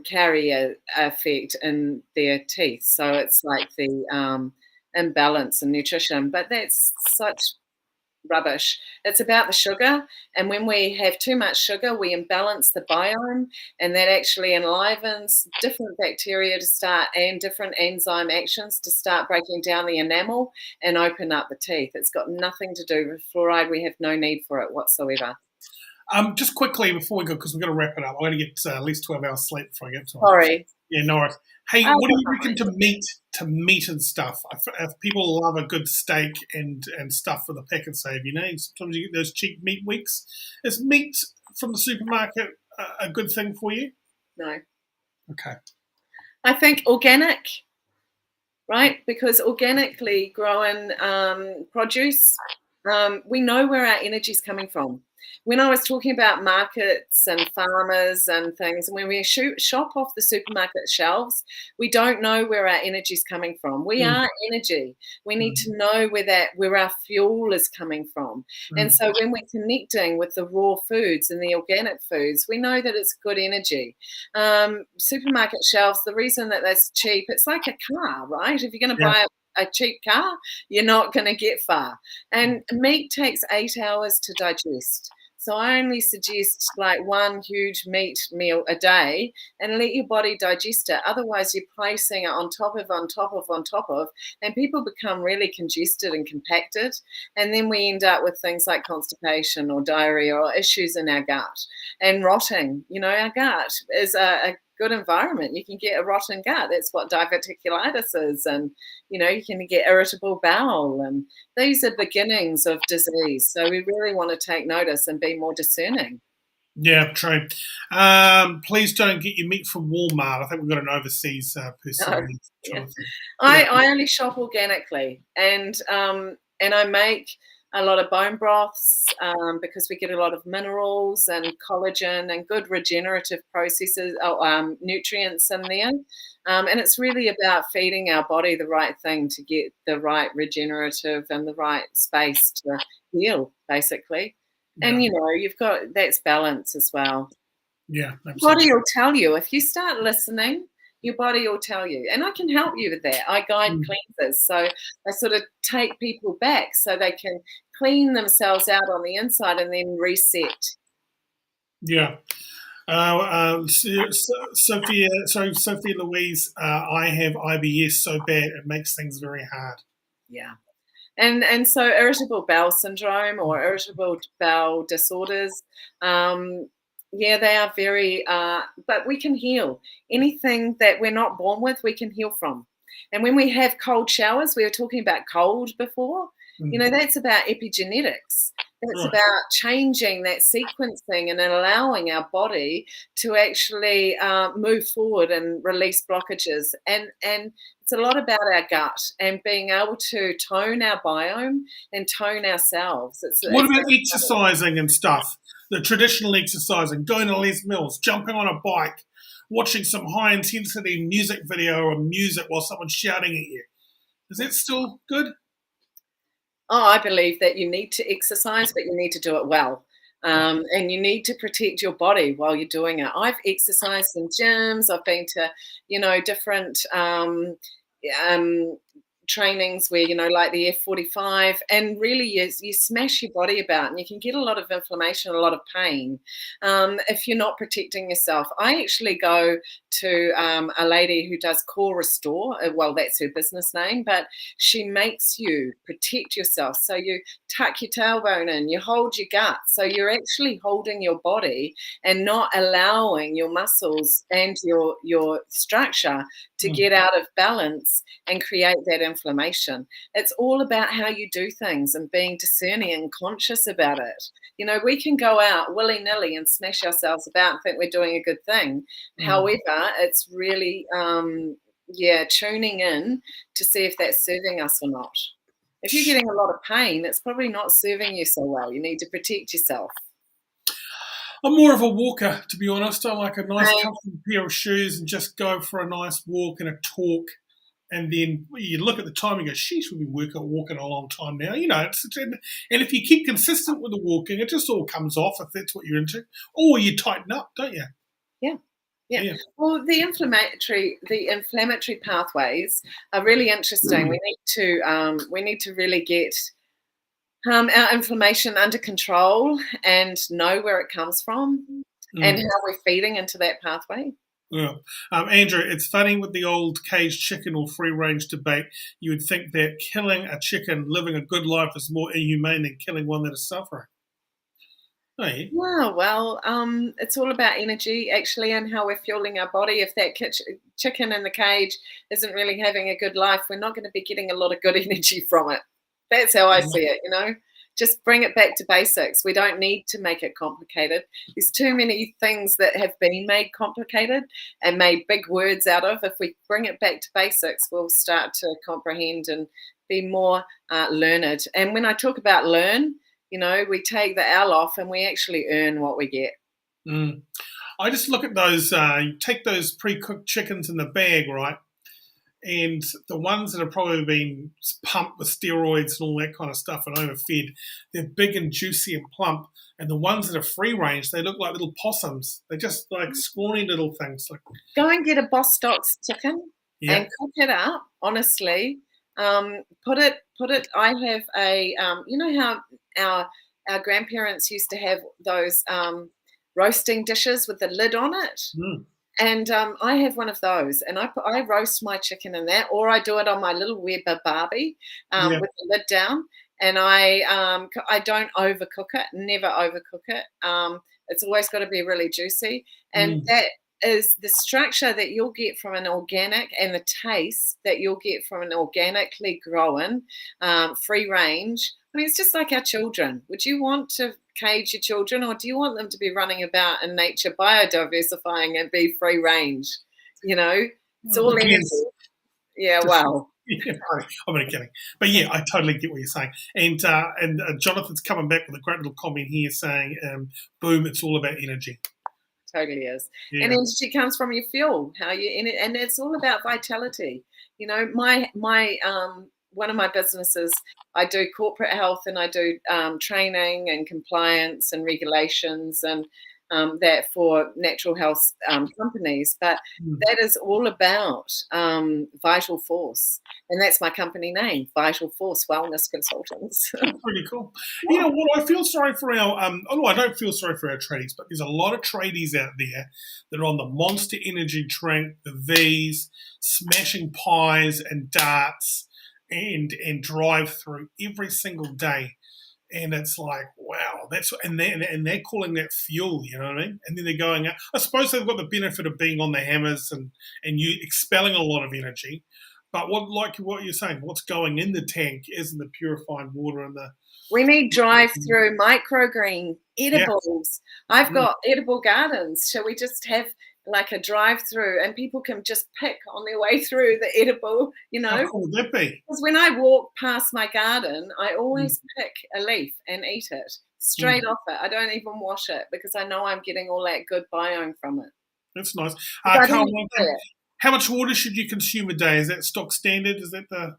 carrier effect in their teeth, so it's like the imbalance in nutrition, but that's such rubbish. It's about the sugar, and when we have too much sugar, we imbalance the biome, and that actually enlivens different bacteria to start, and different enzyme actions to start breaking down the enamel and open up the teeth. It's got nothing to do with fluoride. We have no need for it whatsoever. Just quickly before we go, because we're going to wrap it up, I'm going to get at least 12 hours sleep before I get to it. Sorry. Yeah, no worries. Hey, what do you reckon to meat and stuff? If people love a good steak and stuff for the pack and save, you know, sometimes you get those cheap meat weeks. Is meat from the supermarket a good thing for you? No. Okay. I think organic, right? Because organically grown produce, we know where our energy is coming from. When I was talking about markets and farmers and things, and when we shop off the supermarket shelves, we don't know where our energy is coming from. We are energy. We need to know where our fuel is coming from. And so when we're connecting with the raw foods and the organic foods, we know that it's good energy. Supermarket shelves, the reason that that's cheap, it's like a car, right? If you're going to buy a cheap car, you're not going to get far. And meat takes 8 hours to digest. So I only suggest like one huge meat meal a day, and let your body digest it. Otherwise, you're placing it on top of, and people become really congested and compacted. And then we end up with things like constipation or diarrhea or issues in our gut and rotting. You know, our gut is a good environment. You can get a rotten gut. That's what diverticulitis is. And, you know, you can get irritable bowel. And these are beginnings of disease. So we really want to take notice and be more discerning. Yeah, true. Please don't get your meat from Walmart. I think we've got an overseas person. No. I only shop organically, and I make a lot of bone broths because we get a lot of minerals and collagen and good regenerative processes, nutrients in there. And it's really about feeding our body the right thing to get the right regenerative and the right space to heal, basically. Yeah. And, you know, that's balance as well. Yeah, absolutely. Body will tell you. If you start listening, your body will tell you. And I can help you with that. I guide cleansers. So I sort of take people back so they can clean themselves out on the inside and then reset. Yeah. Sophia Louise, I have IBS so bad it makes things very hard. Yeah. And so irritable bowel syndrome or irritable bowel disorders, yeah, they are very, but we can heal. Anything that we're not born with, we can heal from. And when we have cold showers, we were talking about cold before, that's about epigenetics. That's Right. about changing that sequencing and allowing our body to actually move forward and release blockages. And it's a lot about our gut and being able to tone our biome and tone ourselves. What about exercising and stuff? The traditional exercising, going to Les Mills, jumping on a bike, watching some high intensity music video or music while someone's shouting at you. Is that still good? Oh, I believe that you need to exercise, but you need to do it well. And you need to protect your body while you're doing it. I've exercised in gyms. I've been to, different trainings where, like the F45, and really you smash your body about, and you can get a lot of inflammation, a lot of pain if you're not protecting yourself. I actually go to a lady who does Core Restore. Well, that's her business name, but she makes you protect yourself. So you tuck your tailbone in, you hold your gut. So you're actually holding your body and not allowing your muscles and your structure to get out of balance and create that inflammation. It's all about how you do things and being discerning and conscious about it. We can go out willy-nilly and smash ourselves about and think we're doing a good thing. However, it's really, tuning in to see if that's serving us or not. If you're getting a lot of pain, it's probably not serving you so well. You need to protect yourself. I'm more of a walker, to be honest. I like a nice, comfortable pair of shoes and just go for a nice walk and a talk. And then you look at the time and go, sheesh, we've been walking a long time now. And if you keep consistent with the walking, it just all comes off if that's what you're into. Or you tighten up, don't you? Yeah. Well, the inflammatory pathways are really interesting. We need to really get our inflammation under control and know where it comes from and how we're feeding into that pathway. Yeah. Andrew, it's funny with the old caged chicken or free range debate. You would think that killing a chicken living a good life is more inhumane than killing one that is suffering. Hey. Yeah, well, it's all about energy, actually, and how we're fueling our body. If that chicken in the cage isn't really having a good life, we're not going to be getting a lot of good energy from it. That's how I see it, Just bring it back to basics. We don't need to make it complicated. There's too many things that have been made complicated and made big words out of. If we bring it back to basics, we'll start to comprehend and be more learned. And when I talk about learn, we take the L off and we actually earn what we get. I just look at those, you take those pre-cooked chickens in the bag, right? And the ones that have probably been pumped with steroids and all that kind of stuff and overfed, they're big and juicy and plump. And the ones that are free range, they look like little possums. They're just like scrawny little things. Go and get a Bostock's chicken and cook it up, honestly. Put it. I have a, how our grandparents used to have those roasting dishes with the lid on it. And I have one of those, and I roast my chicken in that, or I do it on my little Weber Barbie with the lid down, and I don't overcook it, never overcook it. It's always got to be really juicy, and that is the structure that you'll get from an organic and the taste that you'll get from an organically grown, free range. I mean, it's just like our children. Would you want to cage your children, or do you want them to be running about in nature, biodiversifying and be free range? It's all energy. Yeah, wow. I'm only kidding. But yeah, I totally get what you're saying. And Jonathan's coming back with a great little comment here saying, boom, it's all about energy. Totally is. Yeah. And energy comes from your fuel, and it's all about vitality. My one of my businesses, I do corporate health and I do training and compliance and regulations, and that for natural health companies, but that is all about Vital Force, and that's my company name, Vital Force Wellness Consultants. That's pretty cool. You know what? I feel sorry for our. Although I don't feel sorry for our tradies, but there's a lot of tradies out there that are on the Monster Energy drink, the V's, smashing pies and darts, and drive through every single day. And it's like, wow, and they're calling that fuel, you know what I mean? And then they're going out. I suppose they've got the benefit of being on the hammers and you expelling a lot of energy. But what you're saying, what's going in the tank isn't the purified water and the. We need drive-through microgreen edibles. Yeah. I've got edible gardens. Shall we just have like a drive-through and people can just pick on their way through the edible, you know? How cool would that be? Because when I walk past my garden, I always pick a leaf and eat it straight off it. I don't even wash it because I know I'm getting all that good biome from it. That's nice. Carl, how much water should you consume a day? Is that stock standard? Is that the...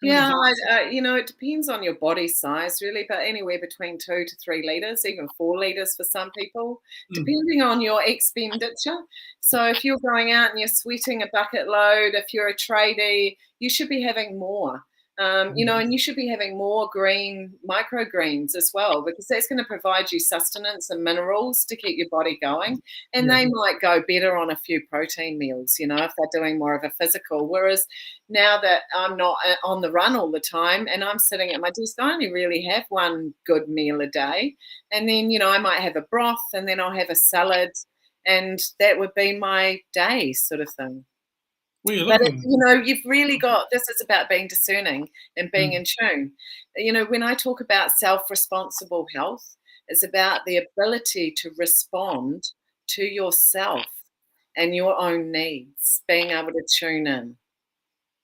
Yeah, it depends on your body size, really, but anywhere between 2 to 3 litres, even 4 litres for some people, depending on your expenditure. So if you're going out and you're sweating a bucket load, if you're a tradie, you should be having more. And you should be having more green microgreens as well, because that's going to provide you sustenance and minerals to keep your body going. And they might go better on a few protein meals, if they're doing more of a physical. Whereas now that I'm not on the run all the time and I'm sitting at my desk, I only really have one good meal a day. And then, I might have a broth and then I'll have a salad, and that would be my day sort of thing. But you've really got, this is about being discerning and being in tune. When I talk about self-responsible health, it's about the ability to respond to yourself and your own needs, being able to tune in.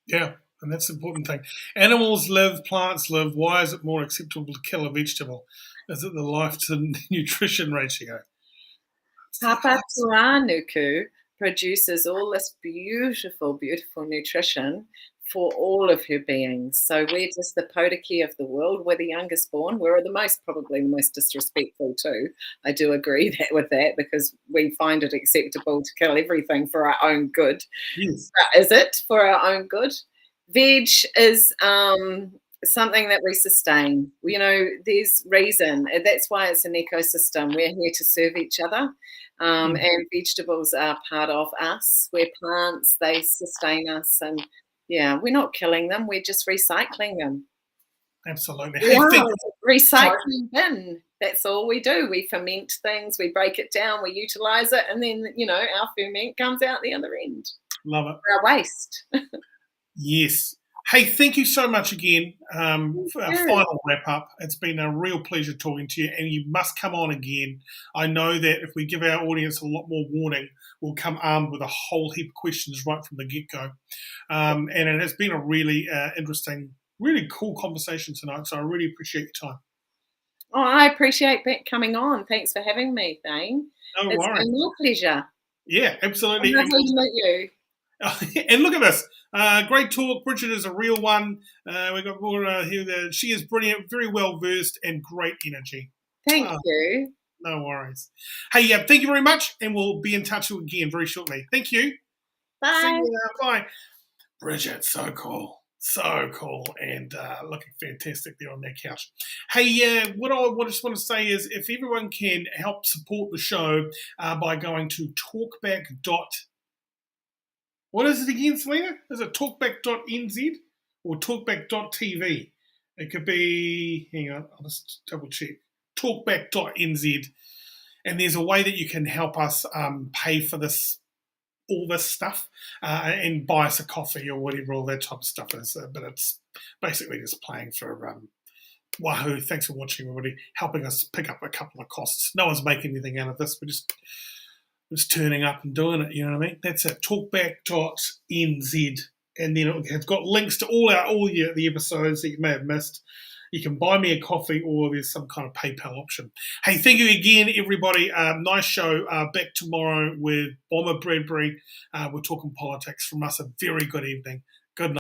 Yeah, and that's the important thing. Animals live, plants live. Why is it more acceptable to kill a vegetable? Is it the life to nutrition ratio? Papaturanuku produces all this beautiful, beautiful nutrition for all of her beings. So we're just the Potiki of the world. We're the youngest born. We're probably the most disrespectful too. I do agree with that because we find it acceptable to kill everything for our own good. Yes. Is it for our own good? Veg is something that we sustain. There's reason. That's why it's an ecosystem. We're here to serve each other. And vegetables are part of us. We're plants, they sustain us. And we're not killing them, we're just recycling them. Absolutely. Recycling bin. That's all we do. We ferment things, we break it down, we utilize it, and then, our ferment comes out the other end. Love it. For our waste. Yes. Hey, thank you so much again for our final wrap-up. It's been a real pleasure talking to you, and you must come on again. I know that if we give our audience a lot more warning, we'll come armed with a whole heap of questions right from the get-go. And it has been a really interesting, really cool conversation tonight, so I really appreciate your time. Oh, I appreciate coming on. Thanks for having me, Thane. No worries. It's been your pleasure. Yeah, absolutely. I'm lovely to meet you. And look at this. Great talk. Bridget is a real one. We've got Laura here. She is brilliant, very well versed, and great energy. Thank you. No worries. Hey, thank you very much, and we'll be in touch again very shortly. Thank you. Bye. See you. Bye. Bridget, so cool. So cool, and looking fantastic there on that couch. Hey, what I just want to say is if everyone can help support the show by going to talkback. What is it again, Selena? Is it talkback.nz or talkback.tv? It could be, hang on, I'll just double check. Talkback.nz. And there's a way that you can help us pay for all this stuff and buy us a coffee or whatever all that type of stuff is. But it's basically just playing for Wahoo. Thanks for watching, everybody. Helping us pick up a couple of costs. No one's making anything out of this. We're just turning up and doing it, you know what I mean? That's it, talkback.nz. And then it's got links to all the episodes that you may have missed. You can buy me a coffee or there's some kind of PayPal option. Hey, thank you again, everybody. Nice show. Back tomorrow with Bomber Bradbury. We're talking politics. From us, a very good evening. Good night.